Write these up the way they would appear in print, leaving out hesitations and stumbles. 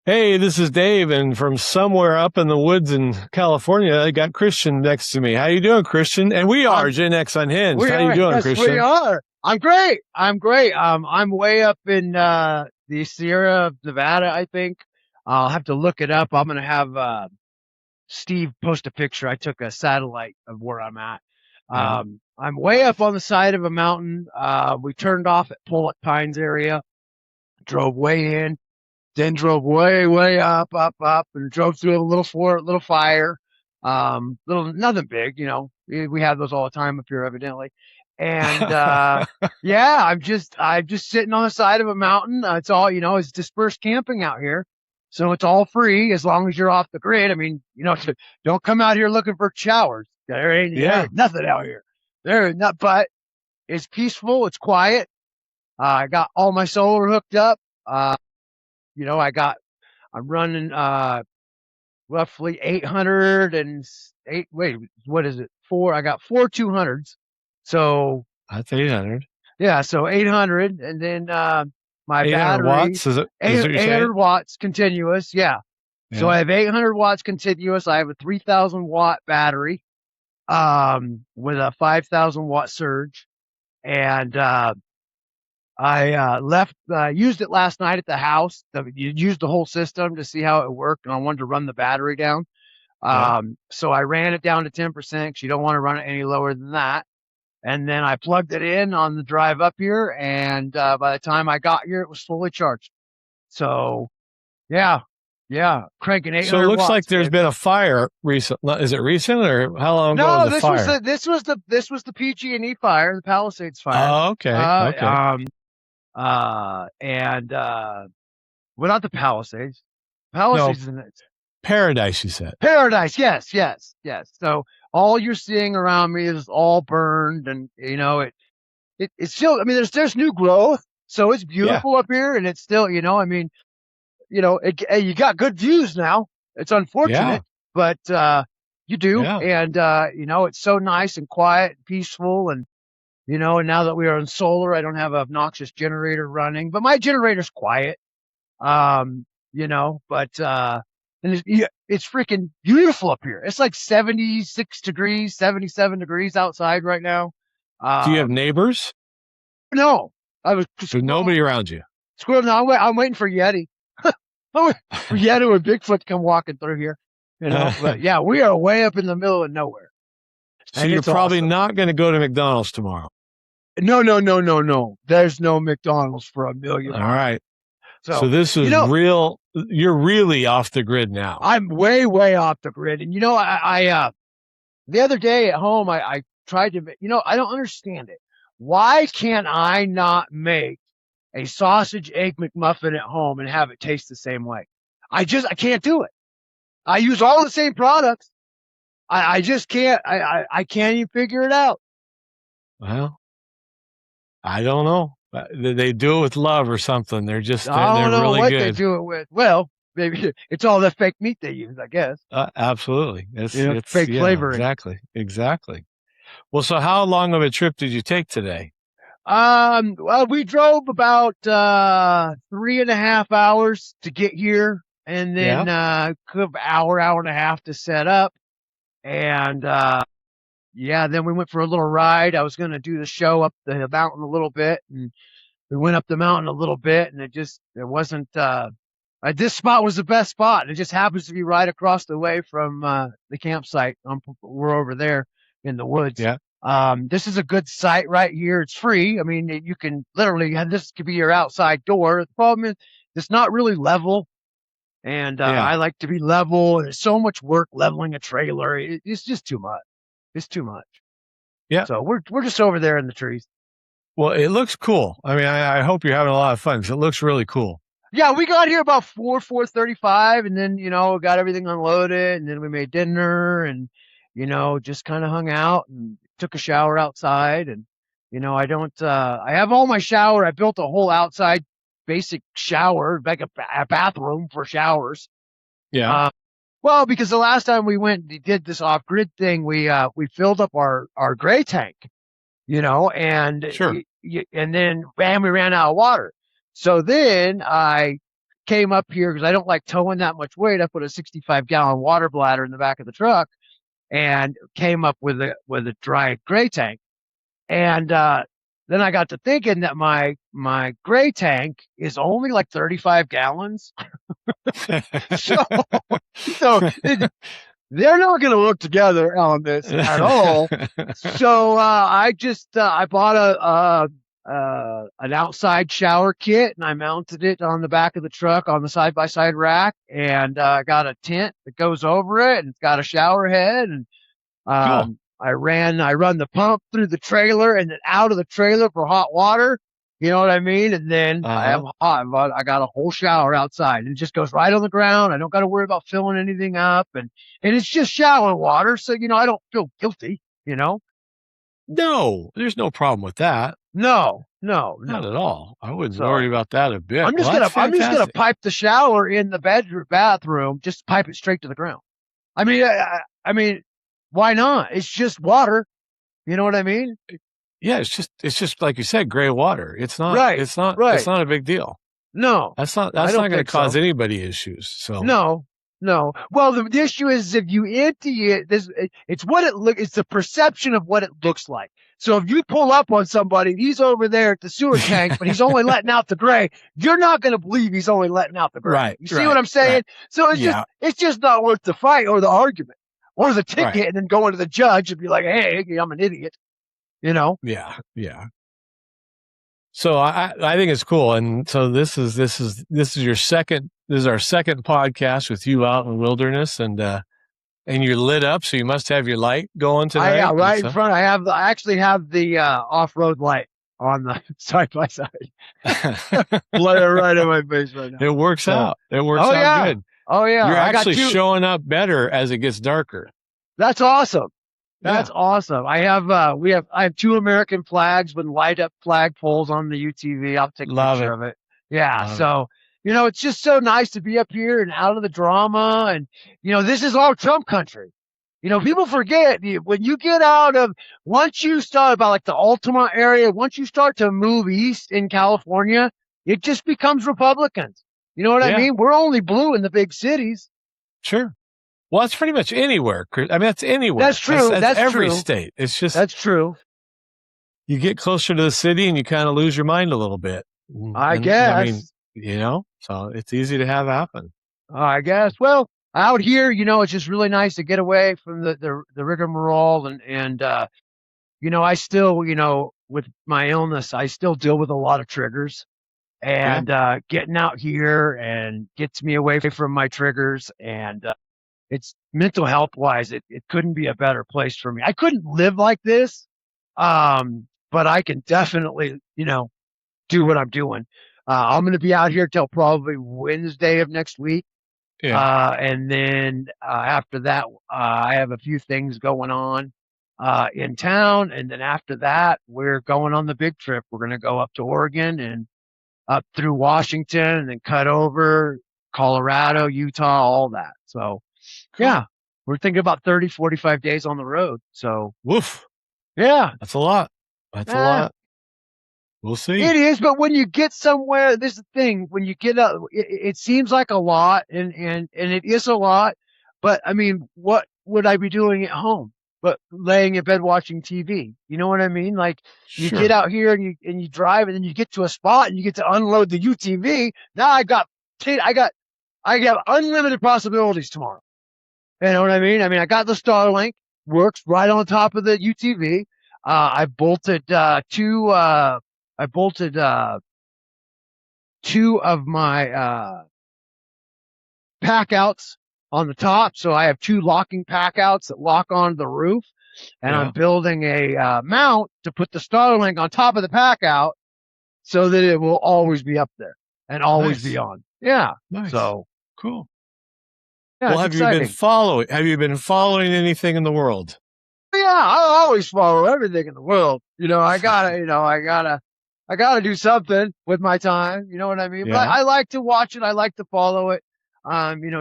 Hey, this is Dave, and from somewhere up in the woods in California, I got Christian next to me. How you doing, Christian? And we are I'm Gen X Unhinged. we How you are doing, yes we Christian? are. I'm great. I'm great. I'm way up in the Sierra of Nevada, I think. I'll have to look it up. I'm gonna have Steve post a picture. I took a satellite of where I'm at. Yeah. I'm way up on the side of a mountain. We turned off at Pollock Pines area, drove way in, then drove way up, and drove through a little fire. Little nothing big, We have those all the time up here, evidently. And yeah, I'm just sitting on the side of a mountain. It's all it's dispersed camping out here, so it's all free as long as you're off the grid. I mean, don't come out here looking for showers. There Yeah. ain't nothing out here. There is not, but it's peaceful. It's quiet. I got all my solar hooked up. You know, I got I'm running roughly 808. Wait, what is it? I got four 200s. So That's 800. yeah, so 800, and then my 800 battery watts, is it? Is what you're saying? 800 watts continuous. Yeah. So Yeah. I have 800 watts continuous. I have a 3,000 watt battery with a 5,000 watt surge, and I used it last night at the house. You used the whole system to see how it worked, and I wanted to run the battery down. Yeah. So I ran it down to 10% because you don't want to run it any lower than that. And then I plugged it in on the drive up here, and by the time I got here, it was fully charged. So yeah, yeah, cranking So it 800 looks like watts, there's baby. been a fire recent. Is it recent, or how long ago was No, the fire? this was the PG&E fire, the Palisades fire. Oh, okay. Uh, Okay. um, and well, not the Palisades. No, Palisades is in it. paradise, you said. Paradise. Yes, yes, yes. So all you're seeing around me is all burned, and it's still. I mean, there's new growth, so it's Yeah. beautiful up here, and it's still. I mean, you got good views now. It's Yeah. unfortunate, but you do, Yeah. and it's so nice and quiet, and peaceful, and and now that we are on solar, I don't have an obnoxious generator running, but my generator's quiet. Um, but and it's freaking beautiful up here. It's like 76 degrees, 77 degrees outside right now. Do you have Um, neighbors? no, I was There's nobody around you. squirreling. No, I'm waiting for Yeti. I'm waiting for Yeti or Bigfoot to come walking through here, But yeah, we are way up in the middle of nowhere, So and you're it's probably awesome. not going to go to McDonald's tomorrow. No, no, no, no, no. There's no McDonald's for a million All miles. right. So So, this you is know, real. You're really off the grid now. I'm way off the grid. And the other day at home, I tried to, I don't understand it. Why can't I not make a sausage egg McMuffin at home and have it taste the same way? I can't do it. I use all the same products. I just can't. I can't even figure it out. Well, I don't know. They do it with love or something. They're just I they're don't know really what they good. do it with. Well, maybe it's all the fake meat they use, I guess. Absolutely. It's Fake yeah, flavoring. exactly. Well, so how long of a trip did you take today? Well, we drove about 3.5 hours to get here, and Yeah. then hour and a half to set up. And yeah, then we went for a little ride. I was gonna do the show up the mountain a little bit, and we went up the mountain a little bit, and it wasn't this spot was the best spot. It just happens to be right across the way from the campsite. We're over there in the woods. Yeah. This is a good site right here. It's free. I mean, you can literally this could be your outside door. The problem is it's not really level, and Yeah. I like to be level. And there's so much work leveling a trailer. It's just too much. It's too much. Yeah. So we're just over there in the trees. Well, it looks cool. I mean, I hope you're having a lot of fun because it looks really cool. Yeah, we got here about 4:35, and then got everything unloaded, and then we made dinner, and just kind of hung out and took a shower outside, and I don't I have all my shower. I built a whole outside basic shower, like a bathroom for showers. Yeah. Uh, well, because the last time we went and did this off grid thing, we filled up our gray tank, and Sure. and then bam, we ran out of water. So then I came up here because I don't like towing that much weight. I put a 65-gallon water bladder in the back of the truck and came up with a dry gray tank. And then I got to thinking that my gray tank is only like 35 gallons. so so they're not going to work together on this at all. So I bought an outside shower kit, and I mounted it on the back of the truck on the side by side rack, and I got a tent that goes over it, and it's got a shower head, and Cool. I run the pump through the trailer and then out of the trailer for hot water. You know what I mean? And then I got a whole shower outside, and it just goes right on the ground. I don't got to worry about filling anything up, and it's just shower water. So, I don't feel guilty, No, there's no problem with that. No. Not at all. I wouldn't worry about that a bit. I'm just gonna pipe the shower in the bathroom, just pipe it straight to the ground. I mean, why not? It's just water. You know what I mean? Yeah, it's just like you said, gray water. It's not right. It's not right. It's not a big deal. No. That's not going to cause anybody issues. So No. Well, the issue is if you empty it, it's the perception of what it looks like. So if you pull up on somebody, he's over there at the sewer tank, but he's only letting out the gray, you're not going to believe he's only letting out the gray. Right. You see what I'm saying? Right. So it's just not worth the fight or the argument or the ticket and then going to the judge and be like, hey, I'm an idiot. Yeah. So I think it's cool. And so this is our second podcast with you out in the wilderness, and you're lit up, so you must have your light going tonight. In front. I actually have the off-road light on the side by side. Blare right in my face right now. It works out. It works out good. Oh yeah. You're actually showing up better as it gets darker. That's awesome. That's awesome. I have 2 American flags with light up flag poles on the UTV. I'll take a picture of it. Yeah. So, it's just so nice to be up here and out of the drama. And, this is all Trump country. People forget when you get once you start about like the Altamont area, once you start to move east in California, it just becomes Republicans. You know what I mean? We're only blue in the big cities. Sure. Well, that's pretty much anywhere. I mean, that's anywhere. That's true. That's every true. state. It's just that's true. You get closer to the city and you kind of lose your mind a little bit. I guess. I mean, so it's easy to have happen. I guess. Well, out here, it's just really nice to get away from the rigmarole and I still, with my illness, I still deal with a lot of triggers. And getting out here and gets me away from my triggers, and it's mental health wise, it couldn't be a better place for me. I couldn't live like this, but I can definitely, do what I'm doing. I'm going to be out here till probably Wednesday of next week. Yeah. And then after that, I have a few things going on in town. And then after that, we're going on the big trip. We're going to go up to Oregon and up through Washington and then cut over Colorado, Utah, all that. So, yeah, we're thinking about 30, 45 days on the road. So, woof. Yeah. That's a lot. That's a lot. We'll see. It is, but when you get somewhere, this is the thing. When you get up, it seems like a lot, and it is a lot. But I mean, what would I be doing at home? But laying in bed watching TV. You know what I mean? Like you get out here and you drive, and then you get to a spot and you get to unload the UTV. Now I got unlimited possibilities tomorrow. You know what I mean? I got the Starlink, works right on top of the UTV. I bolted two of my pack outs on the top. So I have 2 locking pack outs that lock onto the roof. And I'm building a mount to put the Starlink on top of the pack out so that it will always be up there and always be on. Yeah. Nice. So cool. Yeah, well, have you been following anything in the world? Yeah, I always follow everything in the world. I gotta do something with my time. You know what I mean? Yeah. But I like to watch it. I like to follow it.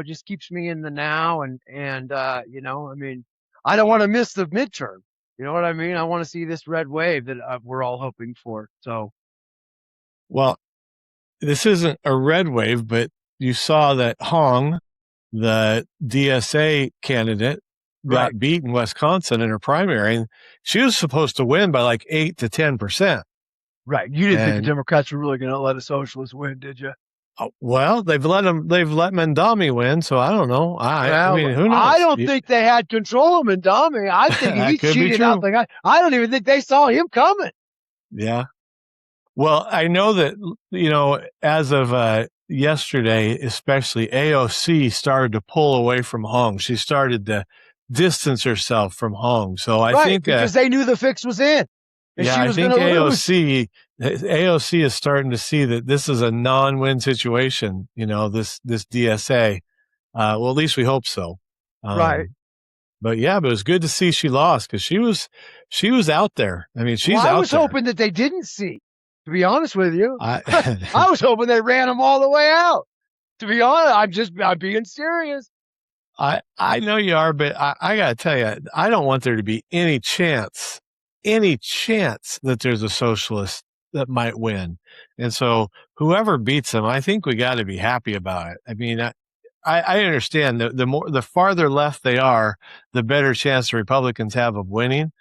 Just keeps me in the now. And I don't want to miss the midterm. You know what I mean? I want to see this red wave that we're all hoping for. So, well, this isn't a red wave, but you saw that Hong, the DSA candidate, got beat in Wisconsin in her primary, and she was supposed to win by like 8 to 10%. Right. You didn't think the Democrats were really going to let a socialist win, did you? Well, they've let Mandami win, so I don't know. I mean, who knows? I don't think they had control of Mandami. I think he cheated out the guy. I don't even think they saw him coming. Yeah. Well, I know that, as of yesterday, especially, AOC started to pull away from Hong. She started to distance herself from Hong. So I think because they knew the fix was in. I think AOC is starting to see that this is a non-win situation. This DSA. Well, at least we hope so. Right. But it was good to see she lost, because she was out there. I mean, she's out there. I was hoping that they didn't see. To be honest with you, I was hoping they ran them all the way out. To be honest, I'm being serious. I know you are, but I got to tell you, I don't want there to be any chance that there's a socialist that might win. And so whoever beats them, I think we got to be happy about it. I mean, I understand that the farther left they are, the better chance the Republicans have of winning.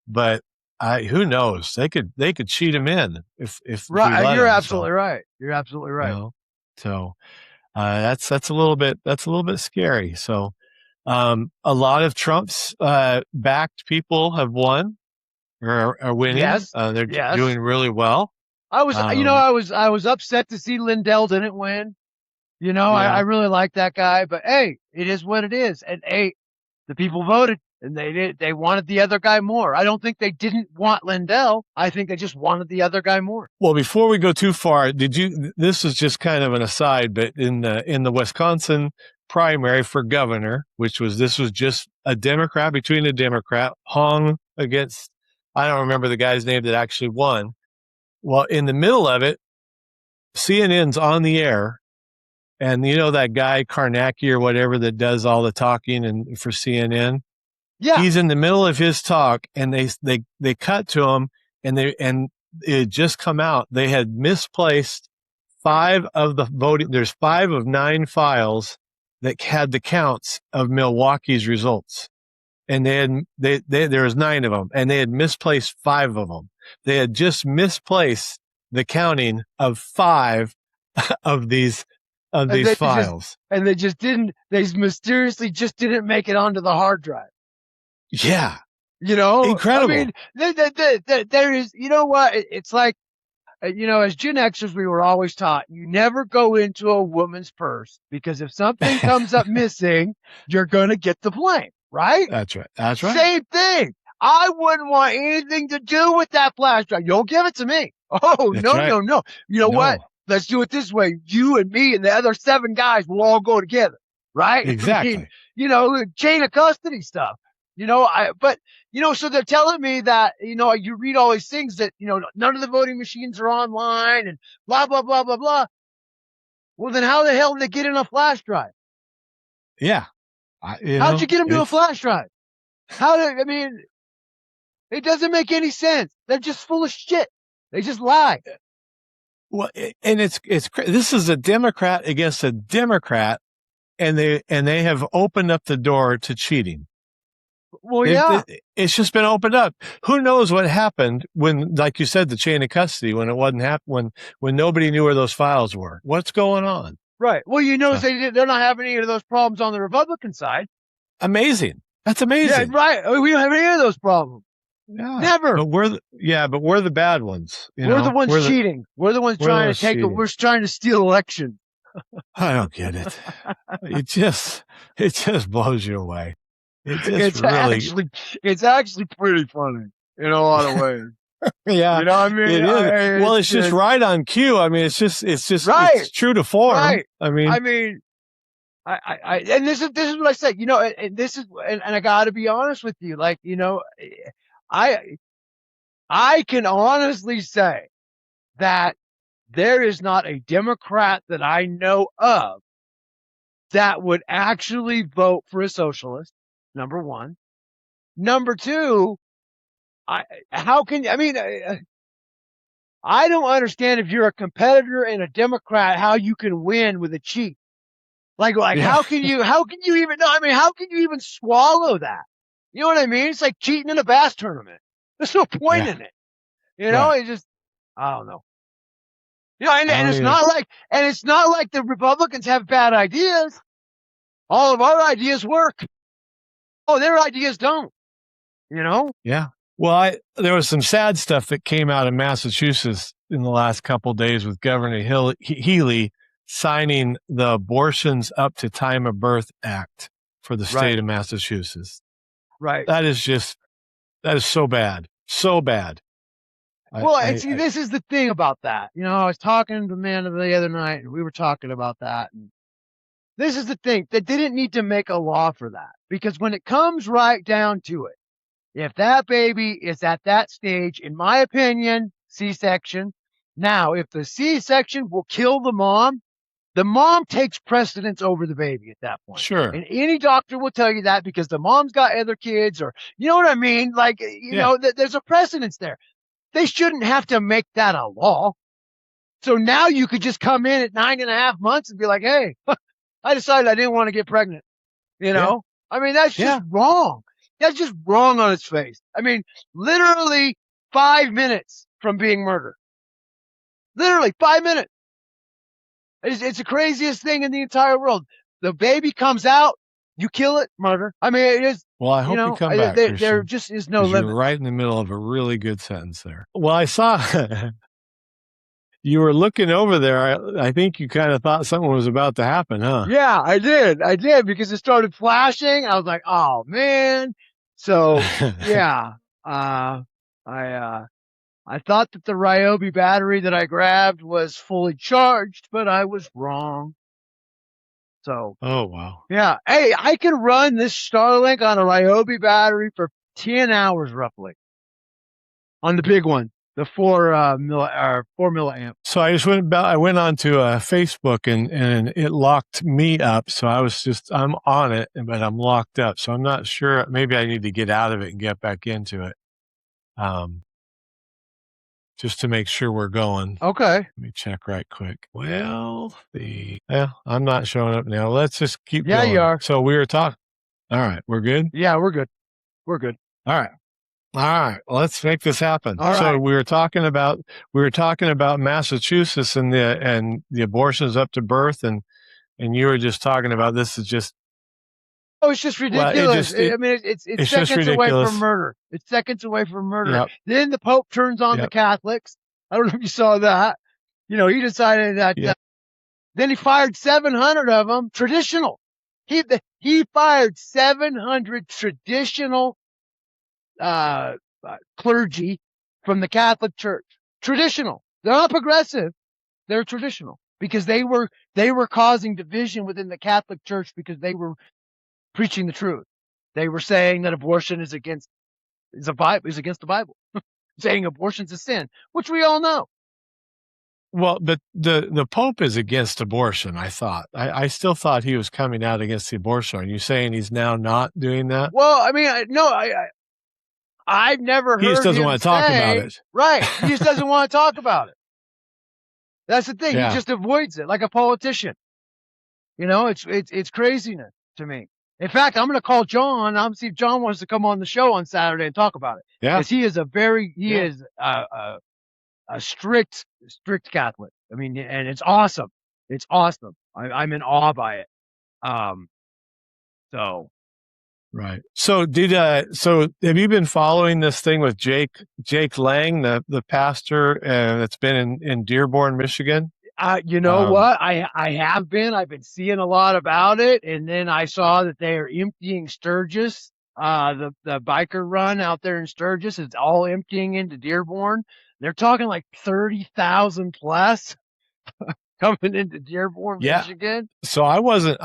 But who knows? They could cheat them in if right. You're absolutely right. You're absolutely right. So that's a little bit scary. So a lot of Trump's backed people have won or are winning. Yes, they're doing really well. I was upset to see Lindell didn't win. I really like that guy, but hey, it is what it is. And hey, the people voted, and they wanted the other guy more. I don't think they didn't want Lindell. I think they just wanted the other guy more. Well, before we go too far, this is just kind of an aside, but in the Wisconsin primary for governor, this was just a Democrat between a Democrat, Hong against, I don't remember the guy's name that actually won. Well, in the middle of it, CNN's on the air. And that guy Karnacki or whatever that does all the talking and for CNN. Yeah, he's in the middle of his talk, and they cut to him, and it had just come out. They had misplaced 5 of the voting. There's 5 of 9 files that had the counts of Milwaukee's results, and there was 9 of them, and they had misplaced 5 of them. They had just misplaced the counting of 5 of these. Files. And they mysteriously just didn't make it onto the hard drive. Yeah. Incredible. I mean, there is, what? It's like, as Gen Xers, we were always taught, you never go into a woman's purse, because if something comes up missing, you're going to get the blame, right? That's right. Same thing. I wouldn't want anything to do with that flash drive. You'll give it to me. Oh, no. You know what? Let's do it this way. You and me and the other 7 guys will all go together, right? Exactly. Chain of custody stuff. So they're telling me that, you read all these things that, none of the voting machines are online and blah, blah, blah, blah, blah. Well, then how the hell did they get in a flash drive? Yeah. How'd you get them to a flash drive? It doesn't make any sense. They're just full of shit. They just lie. Well, and this is a Democrat against a Democrat, and they have opened up the door to cheating. Well, yeah, it's just been opened up. Who knows what happened when, like you said, the chain of custody, when it wasn't when nobody knew where those files were. What's going on? Right. Well, they're not having any of those problems on the Republican side. Amazing. That's amazing. Yeah, right. We don't have any of those problems. Yeah, never. But we're the bad ones. We're the ones cheating. We're the ones trying to take it. We're trying to steal election. I don't get it. it just blows you away. It's actually pretty funny in a lot of ways. Yeah, you know what I mean? It is. Well, it's just right on cue. I mean, it's just right. It's true to form. Right. I mean, and this is what I said. And this is, and I got to be honest with you. Like, I can honestly say that there is not a Democrat that I know of that would actually vote for a socialist. Number one. Number two, I don't understand, if you're a competitor and a Democrat, how you can win with a cheat. Like Yeah. how can you even know? I mean, how can you even swallow that? You know what I mean? It's like cheating in a bass tournament. There's no point Yeah. in it. You know, Right. it just, I don't know. You know, I and don't it's either. not like, the Republicans have bad ideas. All of our ideas work. Oh, their ideas don't, you know? Yeah. Well, there was some sad stuff that came out of Massachusetts in the last couple of days with Governor Healy signing the Abortions Up to Time of Birth Act for the state Right. of Massachusetts. Right. That is so bad. So bad. Well, and see, this is the thing about that. You know, I was talking to Amanda the other night, and we were talking about that. And this is the thing. They didn't need to make a law for that, because when it comes right down to it, if that baby is at that stage, in my opinion, C-section. Now, if the C-section will kill the mom takes precedence over the baby at that point. Sure. And any doctor will tell you that, because the mom's got other kids, or, you know what I mean? Like, you know, there's a precedence there. They shouldn't have to make that a law. So now you could just come in at 9.5 months and be like, hey, I decided I didn't want to get pregnant. You know? I mean, that's just wrong. That's just wrong on its face. I mean, literally 5 minutes from being murdered. Literally 5 minutes. It's the craziest thing in the entire world. The baby comes out, you kill it, murder. I mean, it is. Well, I hope you come back, there just is no limit. You're right in the middle of a really good sentence there. Well, I saw you were looking over there. I think you kind of thought something was about to happen, huh? Yeah, I did, because it started flashing. I was like, oh man. So yeah, I thought that the Ryobi battery that I grabbed was fully charged, but I was wrong. So. Oh, wow. Yeah. Hey, I can run this Starlink on a Ryobi battery for 10 hours roughly. On the big one, the 4 milliamp. So I went on to Facebook and it locked me up. So I'm on it, but I'm locked up. So I'm not sure. Maybe I need to get out of it and get back into it. Just to make sure we're going. Okay. Let me check right quick. Well, I'm not showing up now. Let's just keep going. Yeah, you are. So we were talking. All right. We're good? Yeah, we're good. We're good. All right. Let's make this happen. All right. So we were talking about Massachusetts and the abortions up to birth, and you were just talking about this is just. Oh, it's just ridiculous. I mean, it's seconds away from murder. It's seconds away from murder. Yep. Then the Pope turns on the Catholics. I don't know if you saw that. You know, he decided that. Then he fired 700 of them traditional. He fired 700 traditional clergy from the Catholic Church. Traditional. They're not progressive. They're traditional, because they were causing division within the Catholic Church, because they were preaching the truth. They were saying that abortion is against the Bible, saying abortion's a sin, which we all know. Well, but the Pope is against abortion. I thought. I still thought he was coming out against the abortion. Are you saying he's now not doing that? Well, I mean, I've never heard. He just doesn't want to talk about it. Right. He just doesn't want to talk about it. That's the thing. Yeah. He just avoids it like a politician. You know, it's craziness to me. In fact, I'm going to call John. I'm going to see if John wants to come on the show on Saturday and talk about it. Yeah. Because he is a strict Catholic. I mean, and it's awesome. It's awesome. I'm in awe by it. So. Right. So have you been following this thing with Jake Lang, the pastor that's been in Dearborn, Michigan? You know what? I have been. I've been seeing a lot about it, and then I saw that they are emptying Sturgis. The biker run out there in Sturgis is all emptying into Dearborn. They're talking like 30,000 plus coming into Dearborn, Michigan. So I wasn't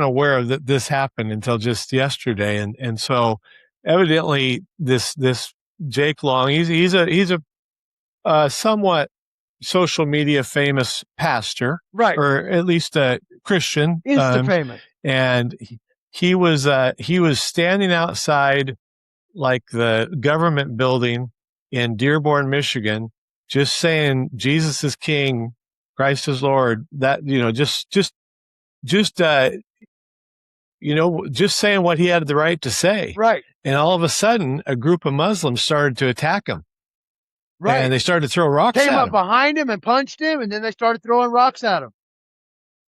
aware that this happened until just yesterday, and so evidently this Jake Long, he's a somewhat social media famous pastor, right, or at least a Christian, Insta famous, and he was standing outside like the government building in Dearborn, Michigan, just saying Jesus is King, Christ is Lord. That, you know, just just just saying what he had the right to say. Right. And all of a sudden, a group of Muslims started to attack him. Right. And they started to throw rocks Came at up him. behind him and punched him, and then they started throwing rocks at him.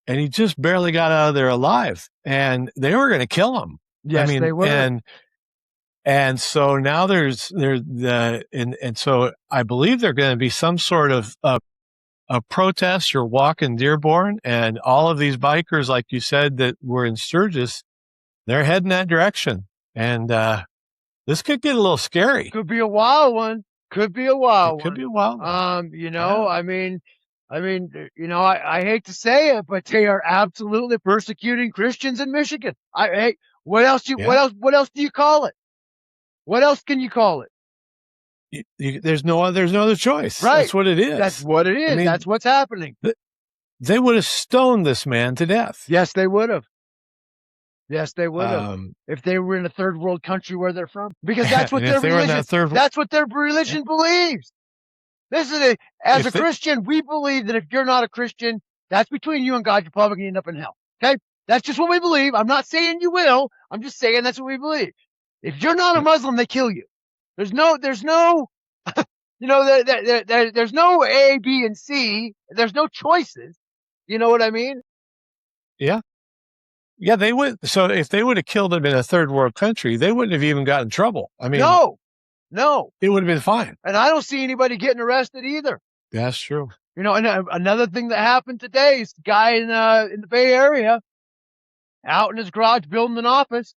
And he just barely got out of there alive. And they were going to kill him. Yes, they were. And so now so I believe there's going to be some sort of a protest or walk in Dearborn, and all of these bikers, like you said, that were in Sturgis, they're heading that direction. And this could get a little scary. Could be a wild one. Could be a wild one. Could be a wild one. I hate to say it, but they are absolutely persecuting Christians in Michigan. What else do you call it? What else can you call it? There's no other choice. Right. That's what it is. That's what it is. I mean, that's what's happening. They would have stoned this man to death. Yes, they would have. Yes, they would have. If they were in a third world country where they're from, because that's what that's what their religion believes. As a Christian, we believe that if you're not a Christian, that's between you and God. You're probably going to end up in hell. Okay. That's just what we believe. I'm not saying you will. I'm just saying that's what we believe. If you're not a Muslim, they kill you. There's no, there's no A, B, and C. There's no choices. You know what I mean? Yeah. Yeah, they would. So if they would have killed him in a third world country, they wouldn't have even gotten in trouble. I mean, no, it would have been fine. And I don't see anybody getting arrested either. That's true. And another thing that happened today is the guy in the Bay Area out in his garage building an office.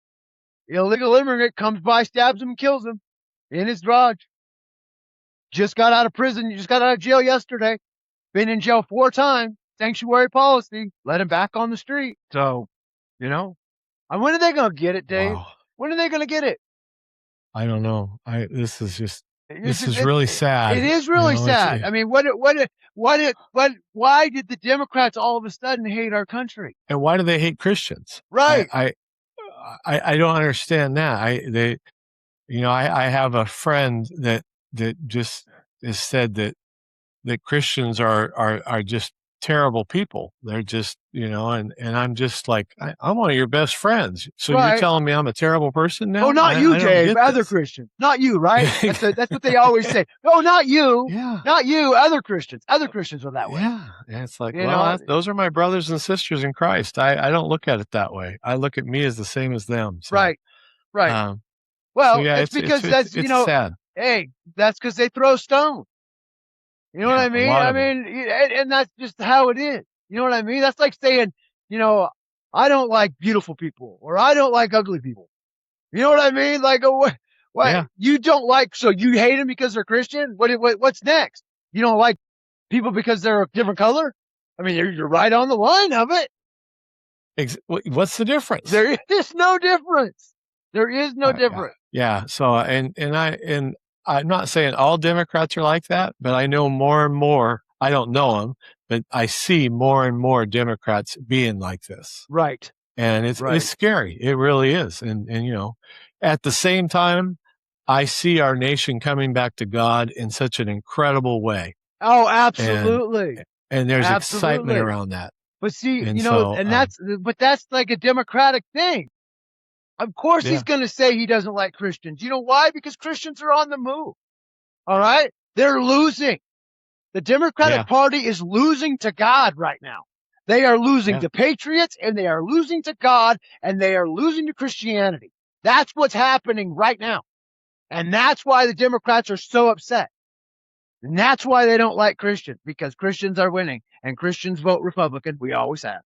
Illegal immigrant comes by, stabs him, and kills him in his garage. Just got out of prison. Just got out of jail yesterday. Been in jail 4 times. Sanctuary policy. Let him back on the street. So, when are they going to get it, Dave? Wow. When are they going to get it? I don't know. This is really sad. It is really sad. I mean, why did the Democrats all of a sudden hate our country? And why do they hate Christians? Right. I don't understand that. I have a friend that just has said that Christians are just terrible people. They're just, and I'm just like, I'm one of your best friends. So you're telling me I'm a terrible person now? Oh, not you, Dave. Other Christians. Not you, right? That's what they always say. Oh, not you. Yeah. Not you. Other Christians. Other Christians are that way. Yeah. It's like, those are my brothers and sisters in Christ. I don't look at it that way. I look at me as the same as them. So, right. It's because that's sad. Hey, that's because they throw stones. You know what I mean? And that's just how it is. You know what I mean? That's like saying, I don't like beautiful people or I don't like ugly people. You know what I mean? Like, what? Yeah. You don't like, so you hate them because they're Christian? What's next? You don't like people because they're a different color? I mean, you're right on the line of it. What's the difference? There is no difference. There is no difference. Yeah. So, I'm not saying all Democrats are like that, but I know more and more. I don't know them, but I see more and more Democrats being like this. Right. And it's scary. It really is. And at the same time, I see our nation coming back to God in such an incredible way. Oh, absolutely. And there's excitement around that. But see, that's like a Democratic thing. Of course he's going to say he doesn't like Christians. You know why? Because Christians are on the move. All right? They're losing. The Democratic Party is losing to God right now. They are losing to patriots, and they are losing to God, and they are losing to Christianity. That's what's happening right now. And that's why the Democrats are so upset. And that's why they don't like Christians, because Christians are winning, and Christians vote Republican. We always have.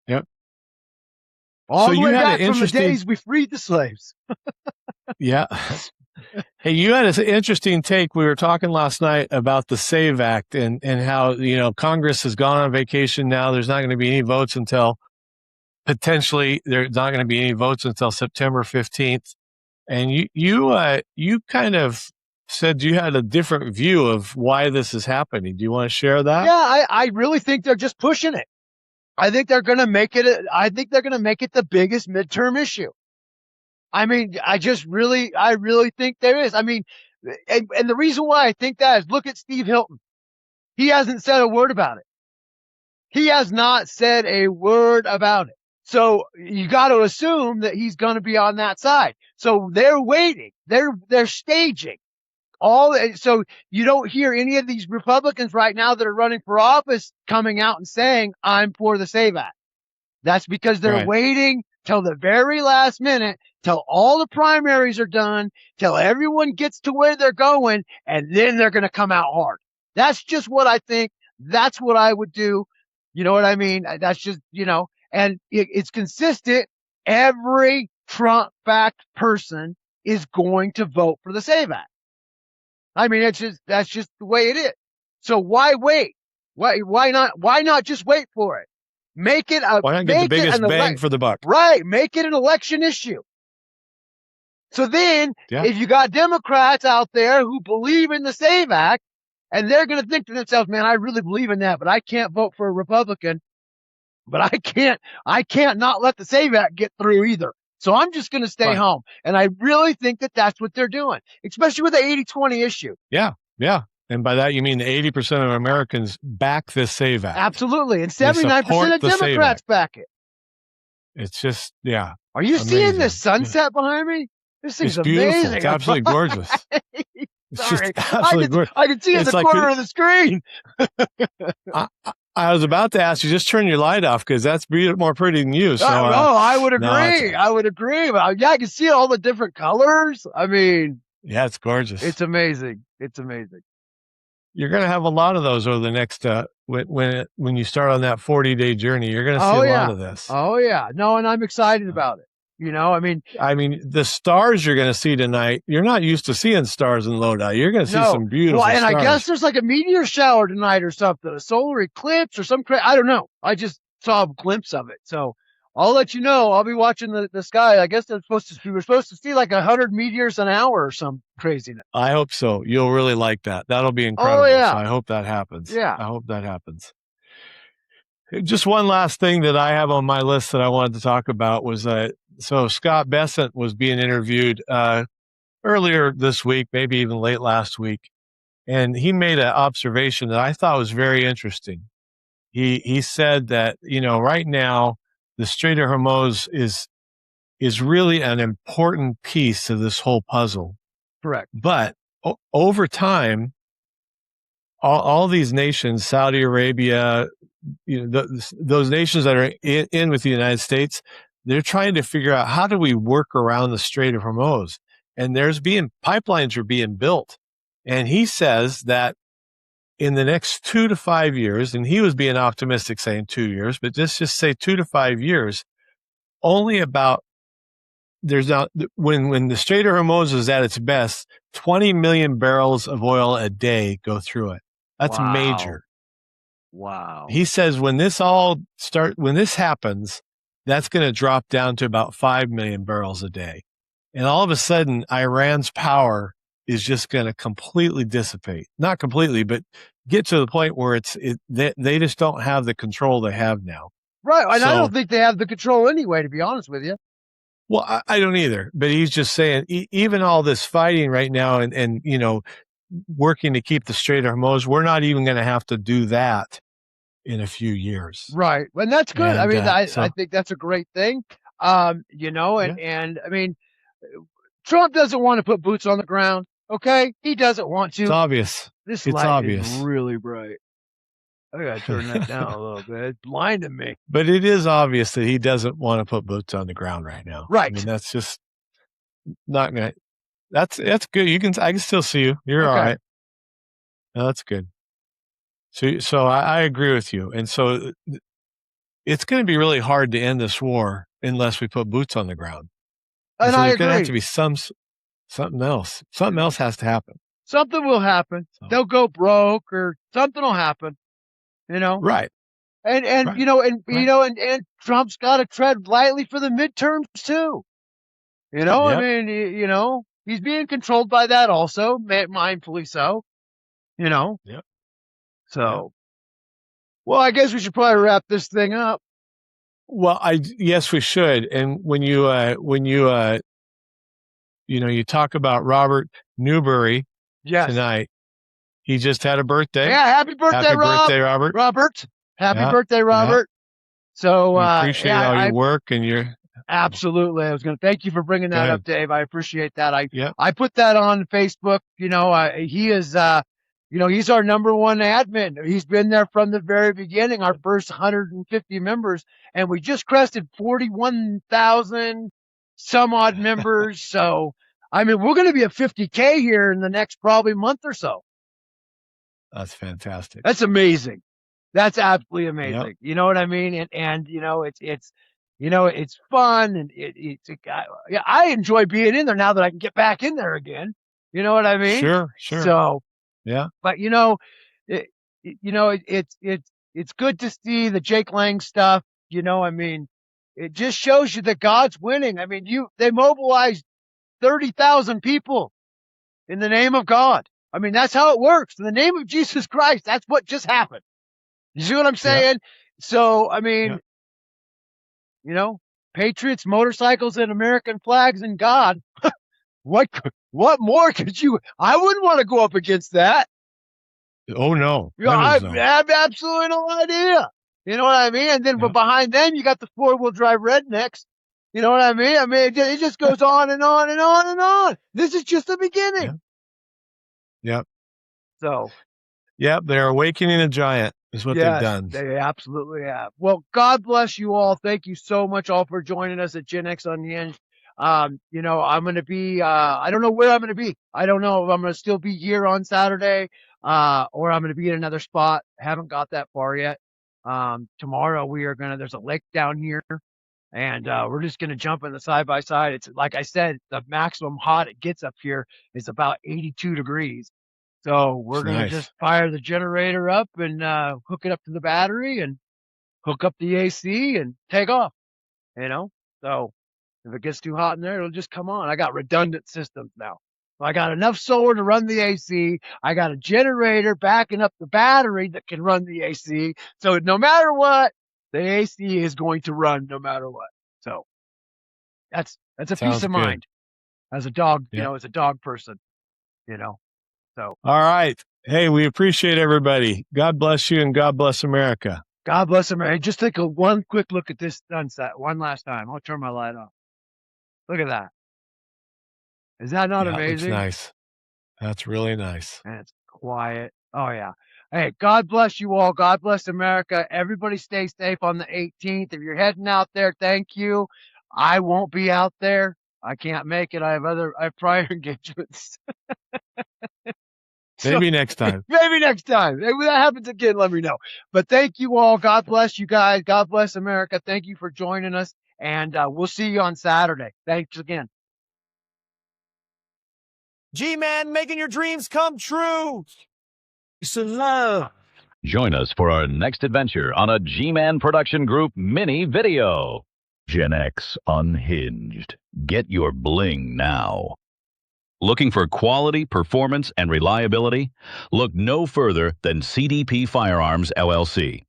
Yep. All the way back from the days we freed the slaves. Yeah. Hey, you had an interesting take. We were talking last night about the SAVE Act and how, Congress has gone on vacation now. There's not going to be any votes until there's not going to be any votes until September 15th. And you kind of said you had a different view of why this is happening. Do you want to share that? Yeah, I really think they're just pushing it. I think they're going to make it the biggest midterm issue. I mean, I really think there is. I mean, and the reason why I think that is look at Steve Hilton. He hasn't said a word about it. He has not said a word about it. So you got to assume that he's going to be on that side. So they're waiting. They're staging all. So you don't hear any of these Republicans right now that are running for office coming out and saying, I'm for the SAVE Act. That's because they're Right. waiting till the very last minute, till all the primaries are done, till everyone gets to where they're going, and then they're going to come out hard. That's just what I think. That's what I would do. You know what I mean? That's just, and it's consistent. Every Trump-backed person is going to vote for the SAVE Act. I mean, that's just the way it is. So why wait? Why not just wait for it? Make it Why not get the biggest bang for the buck? Right. Make it an election issue. So then, Yeah. if you got Democrats out there who believe in the SAVE Act, and they're going to think to themselves, man, I really believe in that, but I can't vote for a Republican, but I can't not let the SAVE Act get through either. So I'm just going to stay home. And I really think that that's what they're doing, especially with the 80-20 issue. Yeah. Yeah. And by that, you mean 80% of Americans back this SAVE Act. Absolutely. And 79% of Democrats back it. It's just, yeah. Are you seeing the sunset behind me? This thing's beautiful. Amazing. It's absolutely gorgeous. It's just absolutely gorgeous. I can see it in the corner of the screen. I was about to ask you, just turn your light off because that's more pretty than you. So, I would agree. I would agree. Yeah, I can see all the different colors. I mean, yeah, it's gorgeous. It's amazing. It's amazing. You're going to have a lot of those over the next when you start on that 40-day journey. You're going to see a lot of this. Oh yeah, no, and I'm excited about it. I mean, the stars you're going to see tonight. You're not used to seeing stars in Lodi. You're going to see some beautiful. Well, and stars. I guess there's like a meteor shower tonight or something, a solar eclipse or some. I don't know. I just saw a glimpse of it, so I'll let you know. I'll be watching the sky. I guess we were supposed to see like 100 meteors an hour or some craziness. I hope so. You'll really like that. That'll be incredible. Oh yeah. So I hope that happens. Yeah. I hope that happens. Just one last thing that I have on my list that I wanted to talk about was so Scott Bessent was being interviewed earlier this week, maybe even late last week, and he made an observation that I thought was very interesting. He said that right now the Strait of Hormuz is really an important piece of this whole puzzle. Correct. But over time, all these nations, Saudi Arabia, those nations that are in with the United States, they're trying to figure out how do we work around the Strait of Hormuz. And pipelines are being built. And he says that in the next 2 to 5 years, and he was being optimistic saying 2 years, but just say 2 to 5 years, only about when the Strait of Hormuz is at its best, 20 million barrels of oil a day go through it. That's major. Wow. He says when this happens, that's going to drop down to about 5 million barrels a day. And all of a sudden, Iran's power is just going to completely dissipate. Not completely, but get to the point where they just don't have the control they have now. Right. And I don't think they have the control anyway, to be honest with you. Well, I don't either. But he's just saying, even all this fighting right now and working to keep the Strait of Hormuz, we're not even going to have to do that in a few years. Right. And that's good. And, I think that's a great thing. And I mean, Trump doesn't want to put boots on the ground. Okay. He doesn't want to. It's obvious. This light is really bright. I gotta turn that down a little bit. It's blinding me. But it is obvious that he doesn't want to put boots on the ground right now. Right. I mean, that's just not gonna. That's good. I can still see you. You're all right. No, that's good. So I agree with you. And so it's going to be really hard to end this war unless we put boots on the ground. And so I there's agree. going to have to be something else. Something else has to happen. Something will happen. So. They'll go broke or something will happen. Right. And and Trump's got to tread lightly for the midterms too. Yep. I mean, he's being controlled by that also, mindfully so. Yep. So, well, I guess we should probably wrap this thing up. Well, yes, we should. And when you talk about Robert Newberry tonight, he just had a birthday. Yeah, happy birthday, Robert. Robert. Happy Yeah. birthday, Robert. So, We appreciate all I your work and your absolutely. I was going to thank you for bringing that up, good. Dave. I appreciate that. Yep. I put that on Facebook. He is, he's our number one admin. He's been there from the very beginning, our first 150 members, and we just crested 41,000 some odd members. So, I mean, we're going to be at 50K here in the next probably month or so. That's fantastic. That's amazing. That's absolutely Yep. amazing. You know what I mean? And it's fun, and I enjoy being in there now that I can get back in there again. You know what I mean? Sure. So, Yeah. but it's good to see the Jake Lang stuff. I mean, it just shows you that God's winning. I mean, they mobilized 30,000 people in the name of God. I mean, that's how it works. In the name of Jesus Christ, that's what just happened. You see what I'm saying? Yep. So, I mean, Yep. Patriots, motorcycles, and American flags and God. What more could you? I wouldn't want to go up against that. Oh no. I have absolutely no idea. You know what I mean? And then behind them, you got the 4-wheel drive rednecks. You know what I mean? I mean, it just goes on and on and on and on. This is just the beginning. Yep. So. Yep. They're awakening a giant is what they've done. They absolutely have. Well, God bless you all. Thank you so much all for joining us at Gen X Unhinged. I'm going to be, I don't know where I'm going to be. I don't know if I'm going to still be here on Saturday, or I'm going to be in another spot. Haven't got that far yet. Tomorrow there's a lake down here, and, we're just going to jump in the side by side. It's like I said, the maximum hot it gets up here is about 82 degrees. So we're going to just fire the generator up and hook it up to the battery and hook up the AC and take off, So if it gets too hot in there, it'll just come on. I got redundant systems now. So I got enough solar to run the AC. I got a generator backing up the battery that can run the AC. So no matter what, the AC is going to run no matter what. So that's a peace of mind as a dog, as a dog person, So. All right. Hey, we appreciate everybody. God bless you and God bless America. God bless America. Just take one quick look at this sunset one last time. I'll turn my light off. Look at that. Is that not amazing? Looks nice. That's really nice. And it's quiet. Oh, yeah. Hey, God bless you all. God bless America. Everybody stay safe on the 18th. If you're heading out there, thank you. I won't be out there. I can't make it. I have prior engagements. Maybe next time. Maybe next time. If that happens again, let me know. But thank you all. God bless you guys. God bless America. Thank you for joining us. And we'll see you on Saturday. Thanks again. G-Man, making your dreams come true. It's love. Join us for our next adventure on a G-Man Production Group mini video. Gen X Unhinged. Get your bling now. Looking for quality, performance, and reliability? Look no further than CDP Firearms, LLC.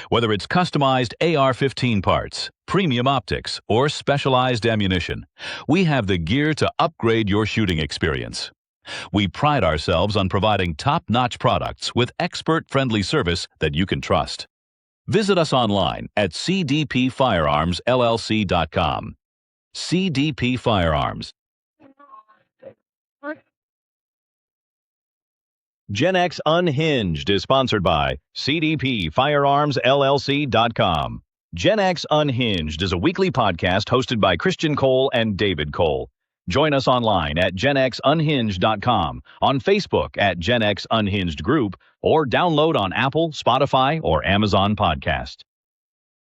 Whether it's customized AR-15 parts, premium optics, or specialized ammunition, we have the gear to upgrade your shooting experience. We pride ourselves on providing top-notch products with expert-friendly service that you can trust. Visit us online at cdpfirearmsllc.com. CDP Firearms. Gen X Unhinged is sponsored by cdpfirearmsllc.com. Gen X Unhinged is a weekly podcast hosted by Christian Cole and David Cole. Join us online at genxunhinged.com, on Facebook at Gen X Unhinged Group, or download on Apple, Spotify, or Amazon Podcast.